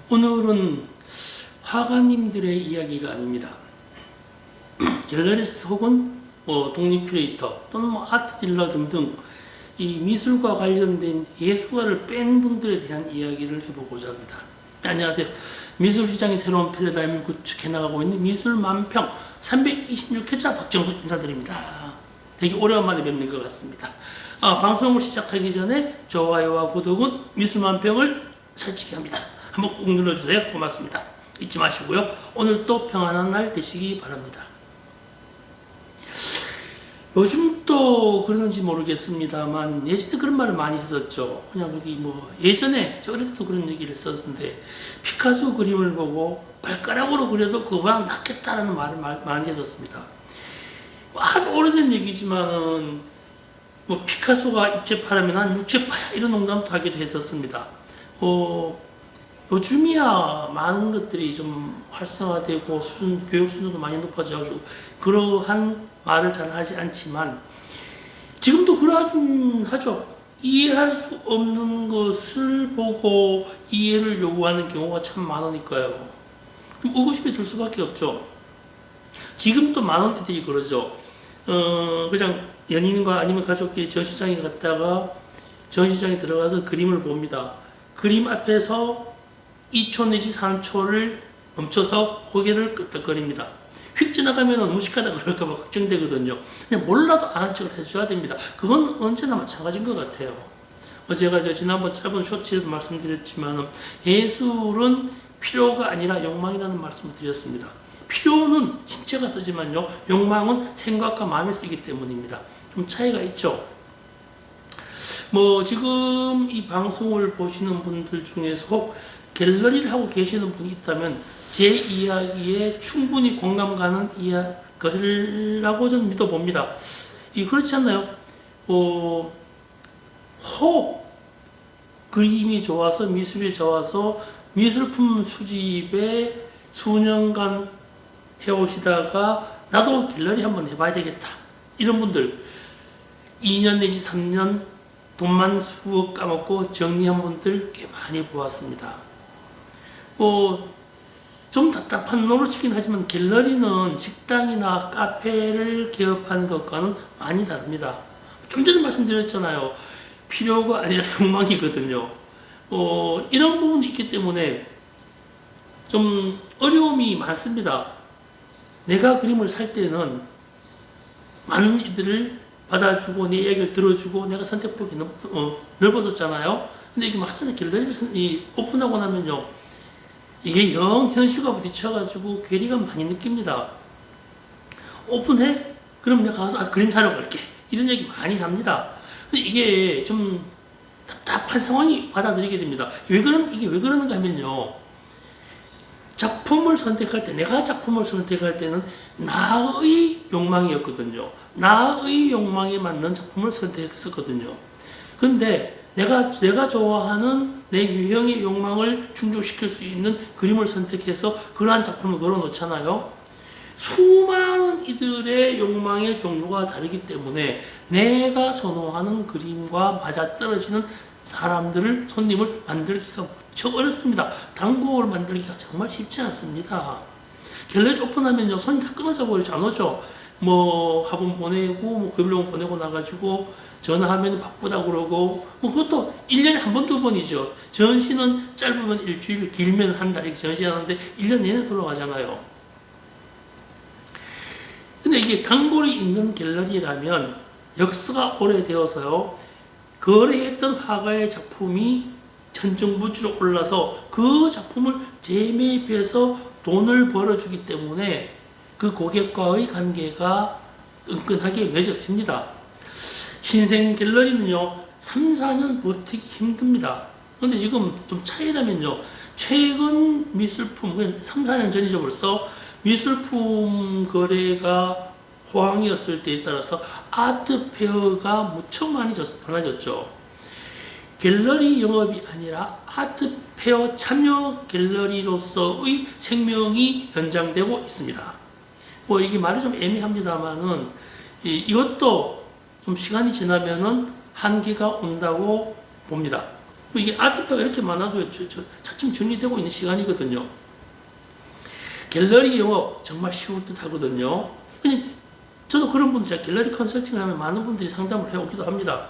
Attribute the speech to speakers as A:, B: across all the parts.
A: 오늘은 화가님들의 이야기가 아닙니다. 갤러리스트 혹은 독립 큐레이터 또는 아트 딜러 등등 이 미술과 관련된 예술가를 뺀 분들에 대한 이야기를 해보고자 합니다. 안녕하세요. 미술시장의 새로운 패러다임을 구축해 나가고 있는 미술만평 326회차 박정수 인사드립니다. 되게 오래간만에 뵙는 것 같습니다. 방송을 시작하기 전에 좋아요와 구독은 미술만평을 설치게 합니다. 한번 꾹 눌러주세요. 고맙습니다. 잊지 마시고요. 오늘 또 평안한 날 되시기 바랍니다. 요즘 또 그러는지 모르겠습니다만 예전에 그런 말을 많이 했었죠. 그냥 여기 예전에 저 어릴 때도 그런 얘기를 썼는데 피카소 그림을 보고 발가락으로 그려도 그거보다 낫겠다라는 말을 많이 했었습니다. 아주 오래된 얘기지만은 피카소가 입체파라면 한 육체파야 이런 농담도 하기도 했었습니다. 요즘이야 많은 것들이 좀 활성화되고 교육 수준도 많이 높아져가지고 그러한 말을 잘 하지 않지만 지금도 그러하긴 하죠. 이해할 수 없는 것을 보고 이해를 요구하는 경우가 참 많으니까요. 그럼 의구심이 들 수밖에 없죠. 지금도 많은 애들이 그러죠. 그냥 연인과 아니면 가족끼리 전시장에 갔다가 전시장에 들어가서 그림을 봅니다. 그림 앞에서 2초 내지 3초를 멈춰서 고개를 끄덕거립니다. 휙 지나가면 무식하다 그럴까봐 걱정되거든요. 그냥 몰라도 아는 척을 해줘야 됩니다. 그건 언제나 마찬가지인 것 같아요. 제가 지난번 짧은 쇼츠에도 말씀드렸지만 예술은 필요가 아니라 욕망이라는 말씀을 드렸습니다. 필요는 신체가 쓰지만요. 욕망은 생각과 마음이 쓰기 때문입니다. 좀 차이가 있죠. 지금 이 방송을 보시는 분들 중에서 혹 갤러리를 하고 계시는 분이 있다면 제 이야기에 충분히 공감 가는 것이라고 저는 믿어봅니다. 그렇지 않나요? 혹 그림이 좋아서 미술이 좋아서 미술품 수집에 수년간 해오시다가 나도 갤러리 한번 해봐야 되겠다. 이런 분들 2년 내지 3년 돈만 수억 까먹고 정리한 분들 꽤 많이 보았습니다. 좀 답답한 노릇이긴 하지만 갤러리는 식당이나 카페를 개업하는 것과는 많이 다릅니다. 좀 전에 말씀드렸잖아요. 필요가 아니라 욕망이거든요. 이런 부분이 있기 때문에 좀 어려움이 많습니다. 내가 그림을 살 때는 많은 이들을 받아주고 내 이야기를 들어주고 내가 선택폭이 넓어졌잖아요. 근데 이게 막상 갤러리를 오픈하고 나면요. 이게 영 현실과 부딪혀가지고 괴리감 많이 느낍니다. 오픈해? 그럼 내가 가서 그림 사러 갈게. 이런 얘기 많이 합니다. 근데 이게 좀 답답한 상황이 받아들이게 됩니다. 이게 왜 그러는가 하면요. 작품을 선택할 때, 내가 작품을 선택할 때는 나의 욕망이었거든요. 나의 욕망에 맞는 작품을 선택했었거든요. 근데 내가 좋아하는 내 유형의 욕망을 충족시킬 수 있는 그림을 선택해서 그러한 작품을 걸어놓잖아요. 수많은 이들의 욕망의 종류가 다르기 때문에 내가 선호하는 그림과 맞아떨어지는 손님을 만들기가 무척 어렵습니다. 단골을 만들기가 정말 쉽지 않습니다. 갤러리 오픈하면요, 손이 다 끊어져 버리지 안 오죠. 화분 보내고, 급료금 보내고 나가지고, 전화하면 바쁘다 그러고, 그것도 1년에 한 번, 두 번이죠. 전시는 짧으면 일주일, 길면 한 달, 이렇게 전시하는데 1년 내내 돌아가잖아요. 근데 이게 단골이 있는 갤러리라면 역사가 오래되어서요, 거래했던 화가의 작품이 천정부지로 올라서 그 작품을 재매입해서 돈을 벌어주기 때문에 그 고객과의 관계가 끈끈하게 맺어집니다. 신생 갤러리는요, 3, 4년 버티기 힘듭니다. 근데 지금 좀 차이라면요, 최근 미술품, 3, 4년 전이죠 벌써, 미술품 거래가 호황이었을 때에 따라서 아트 페어가 무척 많아졌죠. 갤러리 영업이 아니라 아트 페어 참여 갤러리로서의 생명이 연장되고 있습니다. 이게 말이 좀 애매합니다만은 이것도 좀 시간이 지나면은 한계가 온다고 봅니다. 뭐 이게 아트페어가 이렇게 많아도 차츰 정리되고 있는 시간이거든요. 갤러리 영업 정말 쉬울 듯 하거든요. 저도 그런 분들, 제가 갤러리 컨설팅을 하면 많은 분들이 상담을 해오기도 합니다.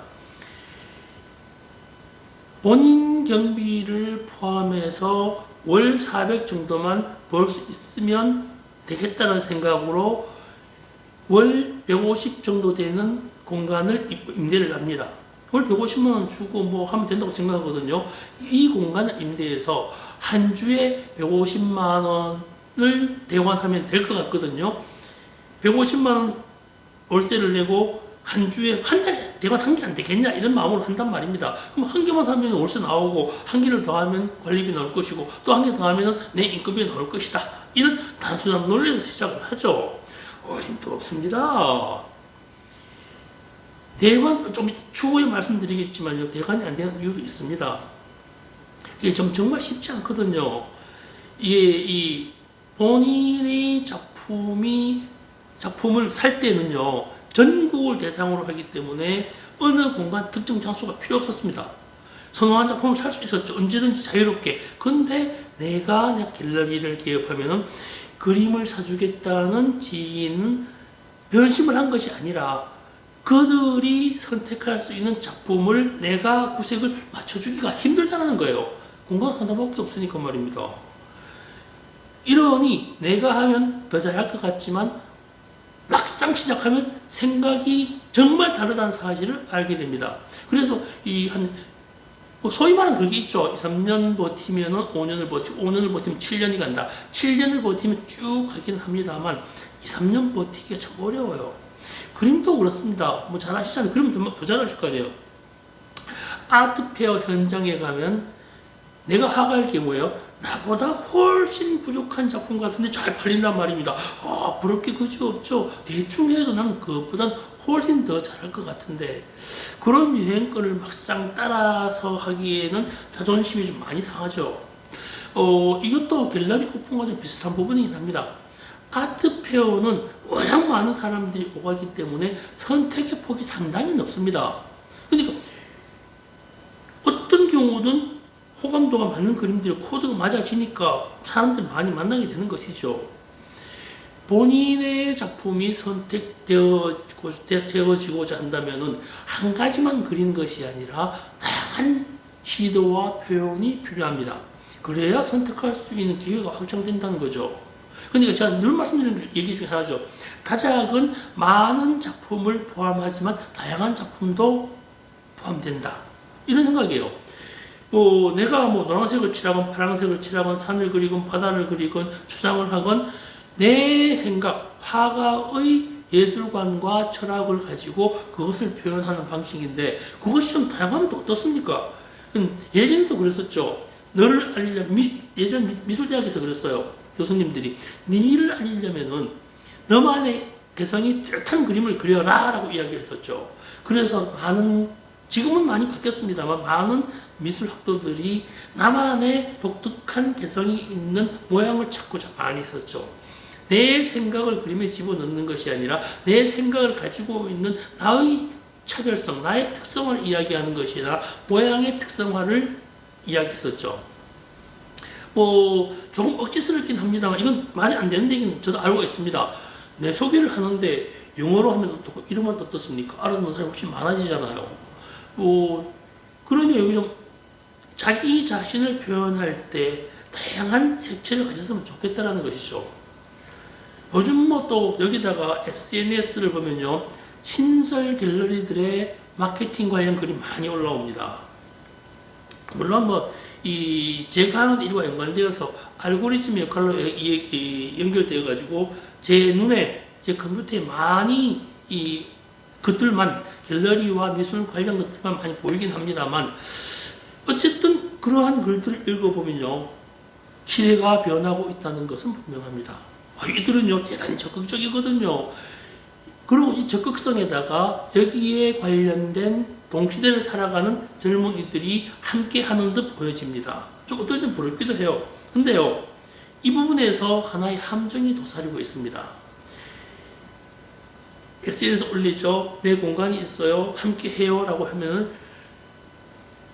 A: 본인 경비를 포함해서 월 400 정도만 벌 수 있으면 되겠다는 생각으로 월 150 정도 되는 공간을 임대를 합니다. 월 150만 원 주고 뭐 하면 된다고 생각하거든요. 이 공간을 임대해서 한 주에 150만 원을 대환하면 될 것 같거든요. 150만 원 월세를 내고 한 주에 한 달에 대관 한 개 안 되겠냐 이런 마음으로 한단 말입니다. 그럼 한 개만 하면 월세 나오고 한 개를 더 하면 관리비 나올 것이고 또 한 개 더 하면 내 인건비 나올 것이다. 이런 단순한 논리에서 시작을 하죠. 어림도 없습니다. 대관 좀 추후에 말씀드리겠지만요. 대관이 안 되는 이유도 있습니다. 이게 정말 쉽지 않거든요. 이게 이 본인의 작품을 살 때는요. 전국을 대상으로 하기 때문에 어느 공간 특정 장소가 필요 없었습니다. 선호한 작품을 살 수 있었죠. 언제든지 자유롭게. 근데 내가 갤러리를 개업하면은 그림을 사주겠다는 지인은 변심을 한 것이 아니라 그들이 선택할 수 있는 작품을 내가 구색을 맞춰주기가 힘들다는 거예요. 공간 하나밖에 없으니까 말입니다. 이러니 내가 하면 더 잘할 것 같지만 막상 시작하면 생각이 정말 다르다는 사실을 알게 됩니다. 그래서 소위 말하는 그게 있죠. 2, 3년 버티면 5년을 버티고 5년을 버티면 7년이 간다. 7년을 버티면 쭉 가긴 합니다만 2, 3년 버티기가 참 어려워요. 그림도 그렇습니다. 뭐 잘 아시잖아요. 그림은 더 잘하실 거 아니에요. 아트페어 현장에 가면 내가 화가일 경우에요. 나보다 훨씬 부족한 작품 같은데 잘 팔린단 말입니다. 부럽게 그지 없죠. 대충 해도 나는 그것보단 훨씬 더 잘할 것 같은데 그런 유행권을 막상 따라서 하기에는 자존심이 좀 많이 상하죠. 이것도 갤러리 오픈과 좀 비슷한 부분이긴 합니다. 아트페어는 워낙 많은 사람들이 오가기 때문에 선택의 폭이 상당히 넓습니다. 그러니까 어떤 경우든 호감도가 많은 그림들이 코드가 맞아지니까 사람들이 많이 만나게 되는 것이죠. 본인의 작품이 선택되어지고자 한다면 한 가지만 그리는 것이 아니라 다양한 시도와 표현이 필요합니다. 그래야 선택할 수 있는 기회가 확장된다는 거죠. 그러니까 제가 늘 말씀드리는 얘기 중에 하나죠. 다작은 많은 작품을 포함하지만 다양한 작품도 포함된다. 이런 생각이에요. 내가 노란색을 칠하건 파란색을 칠하건 산을 그리건 바다를 그리건 추상을 하건 내 생각, 화가의 예술관과 철학을 가지고 그것을 표현하는 방식인데 그것이 좀 다양하면 또 어떻습니까? 예전에도 그랬었죠. 너를 알리려면 예전 미술대학에서 그랬어요. 교수님들이 니를 알리려면은 너만의 개성이 뚜렷한 그림을 그려라 라고 이야기를 했었죠. 그래서 지금은 많이 바뀌었습니다만 많은 미술학도들이 나만의 독특한 개성이 있는 모양을 찾고자 많이 했었죠. 내 생각을 그림에 집어넣는 것이 아니라 내 생각을 가지고 있는 나의 차별성, 나의 특성을 이야기하는 것이 아니라 모양의 특성화를 이야기했었죠. 조금 억지스럽긴 합니다만 이건 말이 안 되는 얘기는 저도 알고 있습니다. 내 소개를 하는데 영어로 하면 어떻고 이름은 어떻습니까? 알아듣는 사람이 훨씬 많아지잖아요. 그러니 여기 좀 자기 자신을 표현할 때 다양한 색채를 가졌으면 좋겠다라는 것이죠. 요즘 또 여기다가 SNS를 보면요. 신설 갤러리들의 마케팅 관련 글이 많이 올라옵니다. 물론 제가 하는 일과 연관되어서 알고리즘 역할로 연결되어 가지고 제 눈에, 제 컴퓨터에 많이 것들만 갤러리와 미술 관련 것들만 많이 보이긴 합니다만 어쨌든 그러한 글들을 읽어보면요. 시대가 변하고 있다는 것은 분명합니다. 이들은요 대단히 적극적이거든요. 그리고 이 적극성에다가 여기에 관련된 동시대를 살아가는 젊은이들이 함께하는 듯 보여집니다. 좀 어떨 땐 부럽기도 해요. 근데요 이 부분에서 하나의 함정이 도사리고 있습니다. SNS 올리죠. 내 공간이 있어요. 함께 해요. 라고 하면은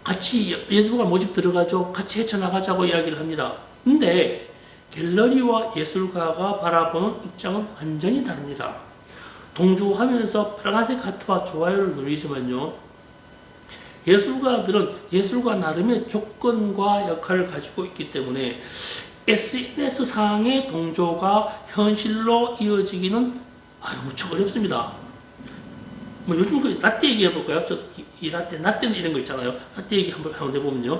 A: 같이 예술가 모집 들어가죠. 같이 헤쳐나가자고 이야기를 합니다. 근데 갤러리와 예술가가 바라보는 입장은 완전히 다릅니다. 동조하면서 빨간색 하트와 좋아요를 누리지만요. 예술가들은 예술가 나름의 조건과 역할을 가지고 있기 때문에 SNS상의 동조가 현실로 이어지기는 무척 어렵습니다. 뭐 요즘 그 라떼 얘기 해볼까요? 이 라떼는 이런 거 있잖아요. 라떼 얘기 한번 해보면요.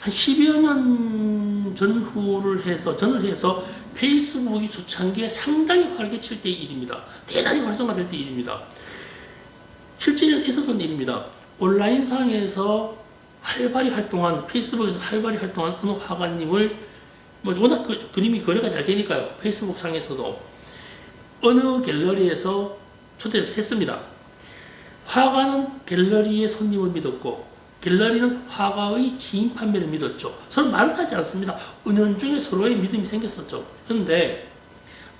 A: 한 10여 년 전후를 해서, 페이스북이 초창기에 상당히 활개칠 때의 일입니다. 대단히 활성화될 때의 일입니다. 실제로 있었던 일입니다. 온라인상에서 활발히 활동한, 페이스북에서 활발히 활동한 어느 화가님을, 워낙 그림이 거래가 잘 되니까요. 페이스북 상에서도 어느 갤러리에서 초대를 했습니다. 화가는 갤러리의 손님을 믿었고, 갤러리는 화가의 지인 판매를 믿었죠. 서로 말은 하지 않습니다. 은연중에 서로의 믿음이 생겼었죠. 그런데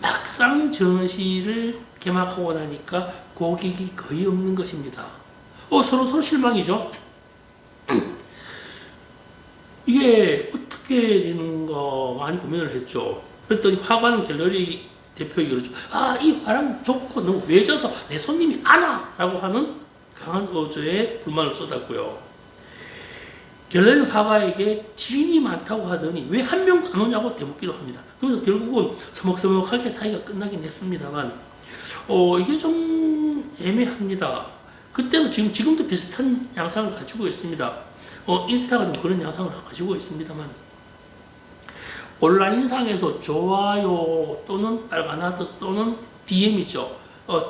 A: 막상 전시를 개막하고 나니까 고객이 거의 없는 것입니다. 서로 실망이죠. 이게 어떻게 되는가 많이 고민을 했죠. 그랬더니 화가는 갤러리 대표에게 그러죠. 이 화랑 좋고 너무 외져서 내 손님이 안 와! 라고 하는 강한 어조에 불만을 쏟았고요. 갤러리 화가에게 지인이 많다고 하더니 왜 한 명도 안 오냐고 대묻기로 합니다. 그래서 결국은 서먹서먹하게 사이가 끝나긴 했습니다만, 이게 좀 애매합니다. 그때도 지금도 비슷한 양상을 가지고 있습니다. 인스타가 좀 그런 양상을 가지고 있습니다만, 온라인상에서 좋아요 또는 빨간 하트 또는 DM이죠.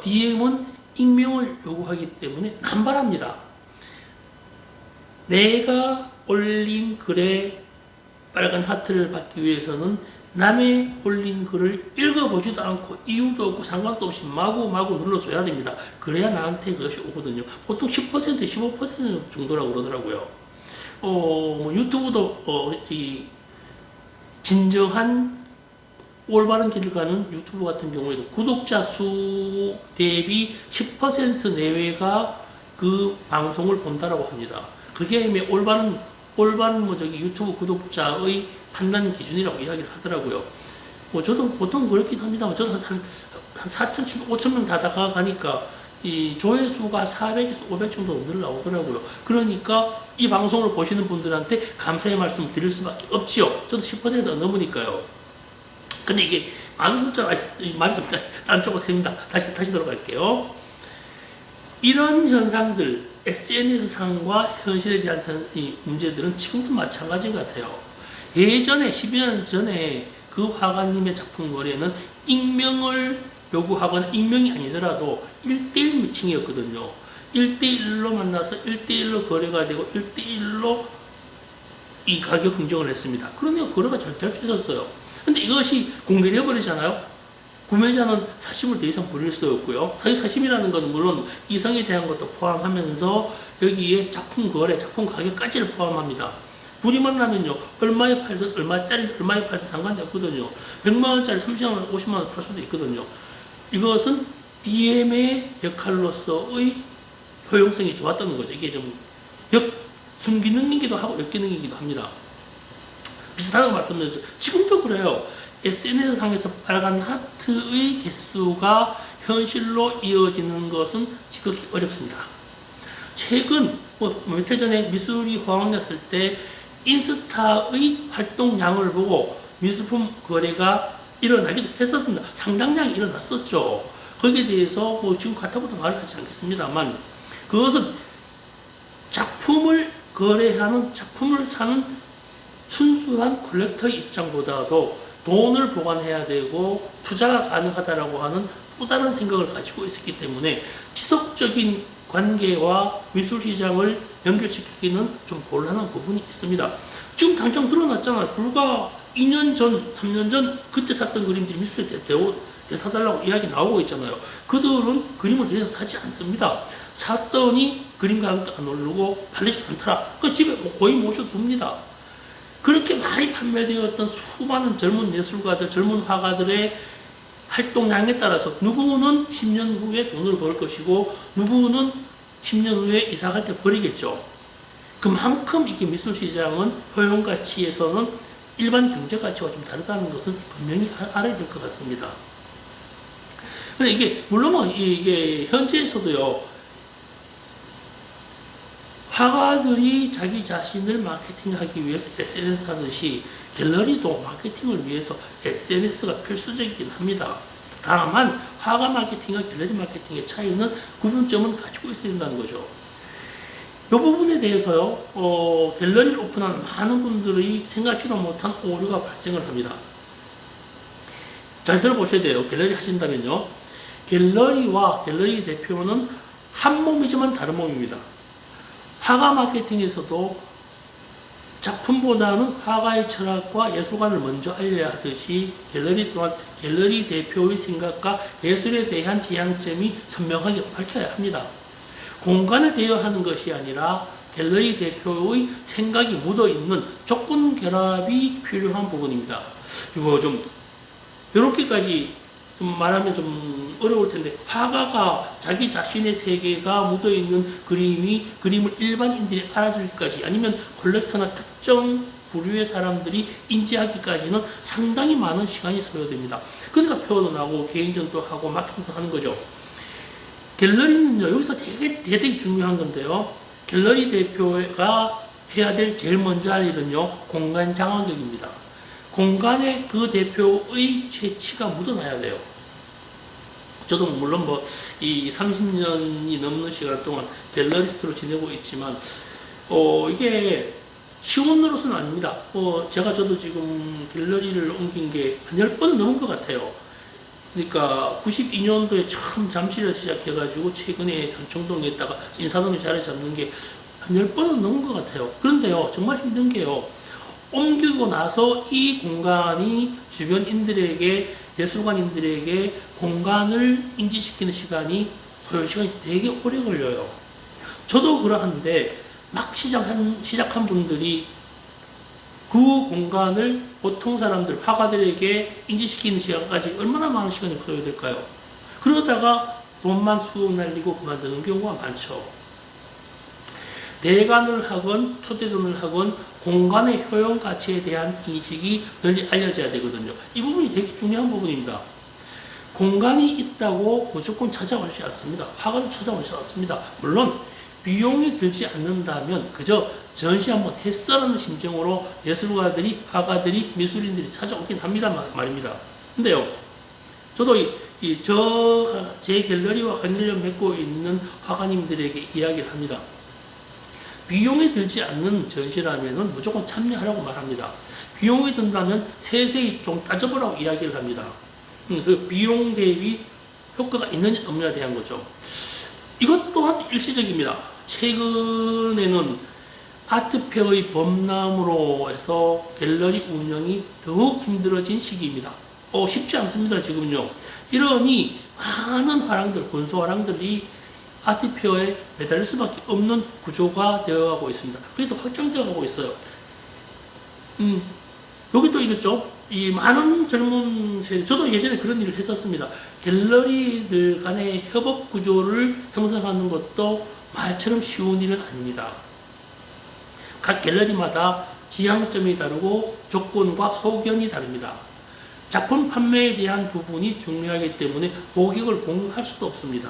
A: DM은 익명을 요구하기 때문에 남발합니다. 내가 올린 글에 빨간 하트를 받기 위해서는 남의 올린 글을 읽어보지도 않고 이유도 없고 상관도 없이 마구마구 눌러줘야 됩니다. 그래야 나한테 그것이 오거든요. 보통 10%, 15% 정도라고 그러더라고요. 유튜브도 진정한 올바른 길을 가는 유튜브 같은 경우에도 구독자 수 대비 10% 내외가 그 방송을 본다라고 합니다. 그게 올바른 유튜브 구독자의 판단 기준이라고 이야기를 하더라고요. 저도 보통 그렇긴 합니다만, 저도 한 4천, 5천 명 다 다가가니까 이 조회수가 400에서 500 정도 늘 나오더라고요. 그러니까 이 방송을 보시는 분들한테 감사의 말씀을 드릴 수밖에 없지요. 저도 10%가 넘으니까요. 근데 이게 많은 숫자가, 말이 좀 딴 쪽으로 셉니다. 다시 돌아갈게요. 이런 현상들, SNS상과 현실에 대한 이 문제들은 지금도 마찬가지 같아요. 예전에 10여 년 전에 그 화가님의 작품 거래는 익명을 요구하거나 익명이 아니더라도 1대1 미팅이었거든요. 1대1로 만나서 1대1로 거래가 되고 1대1로 이 가격 흥정을 했습니다. 그러면 거래가 잘 될 수 있었어요. 근데 이것이 공개되어 버리잖아요. 구매자는 사심을 더 이상 부릴 수 없고요. 사심이라는 것은 물론 이성에 대한 것도 포함하면서 여기에 작품 거래, 작품 가격까지를 포함합니다. 둘이 만나면요, 얼마에 팔든 얼마짜리 얼마에 팔든 상관이 없거든요. 100만 원짜리 30만 원, 50만 원 팔 수도 있거든요. 이것은 DM의 역할로서의 효용성이 좋았다는 거죠. 이게 좀 순기능이기도 하고 역기능이기도 합니다. 비슷하다고 말씀드렸죠. 지금도 그래요. SNS상에서 빨간 하트의 개수가 현실로 이어지는 것은 지극히 어렵습니다. 최근 며칠 전에 미술이 호황이었을 때 인스타의 활동량을 보고 미술품 거래가 일어나기도 했었습니다. 상당량이 일어났었죠. 거기에 대해서 지금 같아보다 말을 하지 않겠습니다만, 그것은 작품을 거래하는, 작품을 사는 순수한 컬렉터의 입장보다도 돈을 보관해야 되고 투자가 가능하다라고 하는 또 다른 생각을 가지고 있었기 때문에 지속적인 관계와 미술시장을 연결시키기는 좀 곤란한 부분이 있습니다. 지금 당장 드러났잖아요. 불과 2년 전, 3년 전 그때 샀던 그림들이 미술에 대사달라고 이야기 나오고 있잖아요. 그들은 그림을 더 이상 사지 않습니다. 샀더니 그림 가격도 안 오르고 팔리지도 않더라. 그 집에 거의 모셔둡니다. 그렇게 많이 판매되었던 수많은 젊은 예술가들, 젊은 화가들의 활동량에 따라서 누구는 10년 후에 돈을 벌 것이고 누구는 10년 후에 이사갈 때 버리겠죠. 그만큼 이게 미술 시장은 효용 가치에서는 일반 경제 가치와 좀 다르다는 것을 분명히 알아야 될 것 같습니다. 근데 이게 물론 이게 현지에서도요, 화가들이 자기 자신을 마케팅하기 위해서 SNS 하듯이 갤러리도 마케팅을 위해서 SNS가 필수적이긴 합니다. 다만 화가 마케팅과 갤러리 마케팅의 차이는 구분점은 가지고 있어야 된다는 거죠. 이 부분에 대해서요, 갤러리를 오픈하는 많은 분들이 생각지도 못한 오류가 발생을 합니다. 잘 들어보셔야 돼요. 갤러리 하신다면요, 갤러리와 갤러리 대표는 한 몸이지만 다른 몸입니다. 화가 마케팅에서도 작품보다는 화가의 철학과 예술관을 먼저 알려야 하듯이 갤러리 또한 갤러리 대표의 생각과 예술에 대한 지향점이 선명하게 밝혀야 합니다. 공간을 대여하는 것이 아니라 갤러리 대표의 생각이 묻어있는 조건 결합이 필요한 부분입니다. 이거 좀 이렇게까지 좀 말하면 좀 어려울 텐데, 화가가 자기 자신의 세계가 묻어있는 그림을 일반인들이 알아주기까지, 아니면 컬렉터나 특정 부류의 사람들이 인지하기까지는 상당히 많은 시간이 소요됩니다. 그러니까 표도 나고 개인전도 하고 마케팅도 하는 거죠. 갤러리는요, 여기서 되게 중요한 건데요, 갤러리 대표가 해야 될 제일 먼저 할 일은요, 공간 장악력입니다. 공간에 그 대표의 재치가 묻어나야 돼요. 저도 물론 이 30년이 넘는 시간 동안 갤러리스트로 지내고 있지만, 이게 쉬운 노릇은 아닙니다. 저도 지금 갤러리를 옮긴 게 한 10번 넘은 것 같아요. 그러니까 92년도에 처음 잠실에서 시작해가지고 최근에 현청동에 있다가 인사동에 자리 잡는 게 한 10번은 넘은 것 같아요. 그런데요, 정말 힘든 게요, 옮기고 나서 이 공간이 주변인들에게, 예술관인들에게 공간을 인지시키는 소요 시간이 되게 오래 걸려요. 저도 그러한데 막 시작한 분들이 그 공간을 보통 사람들, 화가들에게 인지시키는 시간까지 얼마나 많은 시간이 소요될까요? 그러다가 돈만 쑥 날리고 그만두는 경우가 많죠. 대관을 하건 초대전을 하건 공간의 효용 가치에 대한 인식이 널리 알려져야 되거든요. 이 부분이 되게 중요한 부분입니다. 공간이 있다고 무조건 찾아오지 않습니다. 화가도 찾아오지 않습니다. 물론 비용이 들지 않는다면 그저 전시 한번 했어라는 심정으로 예술가들이, 화가들이, 미술인들이 찾아오긴 합니다 말입니다. 근데요, 저도 제 갤러리와 관련을 맺고 있는 화가님들에게 이야기를 합니다. 비용이 들지 않는 전시라면 무조건 참여하라고 말합니다. 비용이 든다면 세세히 좀 따져보라고 이야기를 합니다. 그 비용 대비 효과가 있느냐 없느냐에 대한 거죠. 이것 또한 일시적입니다. 최근에는 아트페어의 범람으로 해서 갤러리 운영이 더욱 힘들어진 시기입니다. 쉽지 않습니다, 지금요. 이러니 많은 화랑들, 군소화랑들이 아트페어에 매달릴 수밖에 없는 구조가 되어가고 있습니다. 그게 또 확장되어가고 있어요. 여기 또 이겠죠? 이 많은 젊은 세대, 저도 예전에 그런 일을 했었습니다. 갤러리들 간의 협업 구조를 형성하는 것도 말처럼 쉬운 일은 아닙니다. 각 갤러리마다 지향점이 다르고 조건과 소견이 다릅니다. 작품 판매에 대한 부분이 중요하기 때문에 고객을 공유할 수도 없습니다.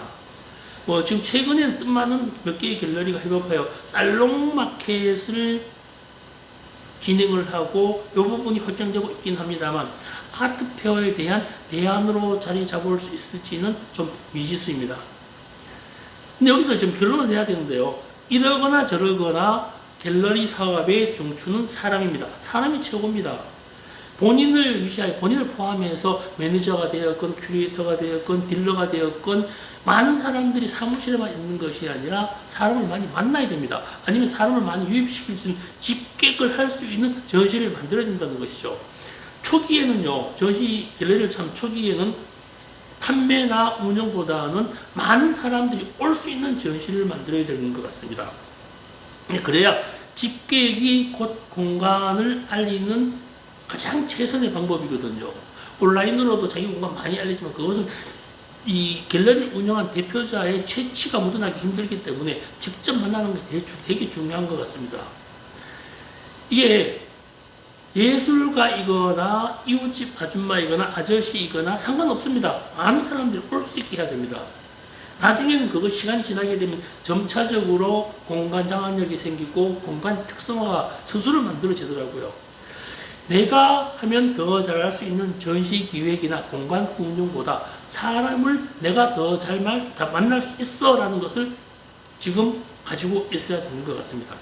A: 지금 최근에는 뜻많은 몇 개의 갤러리가 협업하여 살롱 마켓을 진행을 하고 이 부분이 확장되고 있긴 합니다만, 아트페어에 대한 대안으로 자리 잡을 수 있을지는 좀 미지수입니다. 근데 여기서 좀 결론을 내야 되는데요, 이러거나 저러거나 갤러리 사업의 중추는 사람입니다. 사람이 최고입니다. 본인을 위시하여, 본인을 포함해서 매니저가 되었건 큐레이터가 되었건 딜러가 되었건 많은 사람들이 사무실에만 있는 것이 아니라 사람을 많이 만나야 됩니다. 아니면 사람을 많이 유입시킬 수 있는, 집객을 할 수 있는 전시를 만들어야 된다는 것이죠. 초기에는요, 전시 갤러리를 초기에는 판매나 운영보다는 많은 사람들이 올 수 있는 전시를 만들어야 되는 것 같습니다. 그래야 집객이 곧 공간을 알리는 가장 최선의 방법이거든요. 온라인으로도 자기 공간 많이 알리지만 그것은 이 갤러리를 운영한 대표자의 채취가 묻어나기 힘들기 때문에 직접 만나는 게 되게 중요한 것 같습니다. 이게 예술가이거나 이웃집 아줌마이거나 아저씨이거나 상관없습니다. 많은 사람들이 올 수 있게 해야 됩니다. 나중에는 그거 시간이 지나게 되면 점차적으로 공간 장악력이 생기고 공간 특성화가 스스로 만들어지더라고요. 내가 하면 더 잘할 수 있는 전시 기획이나 공간 운영보다 사람을 내가 더 잘 만날 수 있어 라는 것을 지금 가지고 있어야 되는 것 같습니다.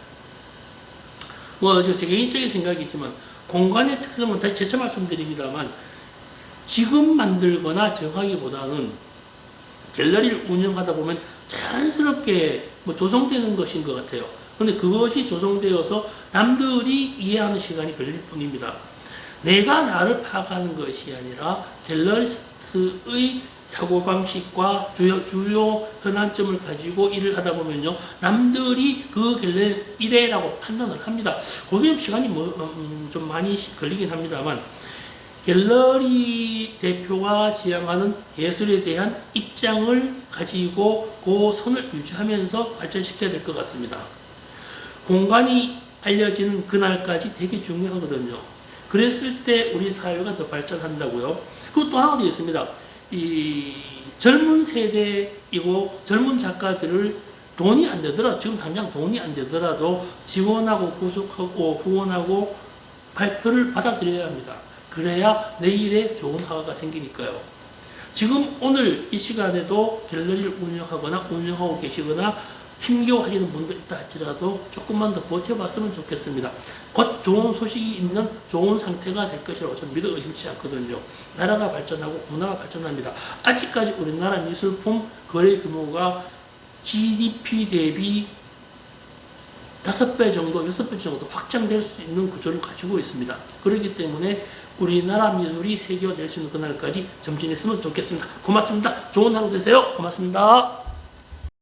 A: 제 개인적인 생각이지만 공간의 특성은 다시 재차 말씀드립니다만 지금 만들거나 정하기보다는 갤러리를 운영하다 보면 자연스럽게 조성되는 것인 것 같아요. 그런데 그것이 조성되어서 남들이 이해하는 시간이 걸릴 뿐입니다. 내가 나를 파악하는 것이 아니라 갤러리스트의 사고방식과 주요 현안점을 가지고 일을 하다 보면요, 남들이 그 갤러리 이래라고 판단을 합니다. 거기에 시간이 좀 많이 걸리긴 합니다만, 갤러리 대표가 지향하는 예술에 대한 입장을 가지고 그 선을 유지하면서 발전시켜야 될 것 같습니다. 공간이 알려지는 그날까지 되게 중요하거든요. 그랬을 때 우리 사회가 더 발전한다고요. 그리고 또 하나 더 있습니다. 이 젊은 세대이고 젊은 작가들을 돈이 안 되더라도, 지금 당장 돈이 안 되더라도 지원하고 구속하고 후원하고 발표를 받아들여야 합니다. 그래야 내일에 좋은 화가가 생기니까요. 지금 오늘 이 시간에도 갤러리를 운영하거나 운영하고 계시거나 힘겨워하시는 분도 있다 할지라도 조금만 더 버텨봤으면 좋겠습니다. 곧 좋은 소식이 있는 좋은 상태가 될 것이라고 저는 믿어 의심치 않거든요. 나라가 발전하고 문화가 발전합니다. 아직까지 우리나라 미술품 거래 규모가 GDP 대비 5배 정도, 6배 정도 확장될 수 있는 구조를 가지고 있습니다. 그렇기 때문에 우리나라 미술이 세계화될 수 있는 그날까지 점진했으면 좋겠습니다. 고맙습니다. 좋은 하루 되세요. 고맙습니다.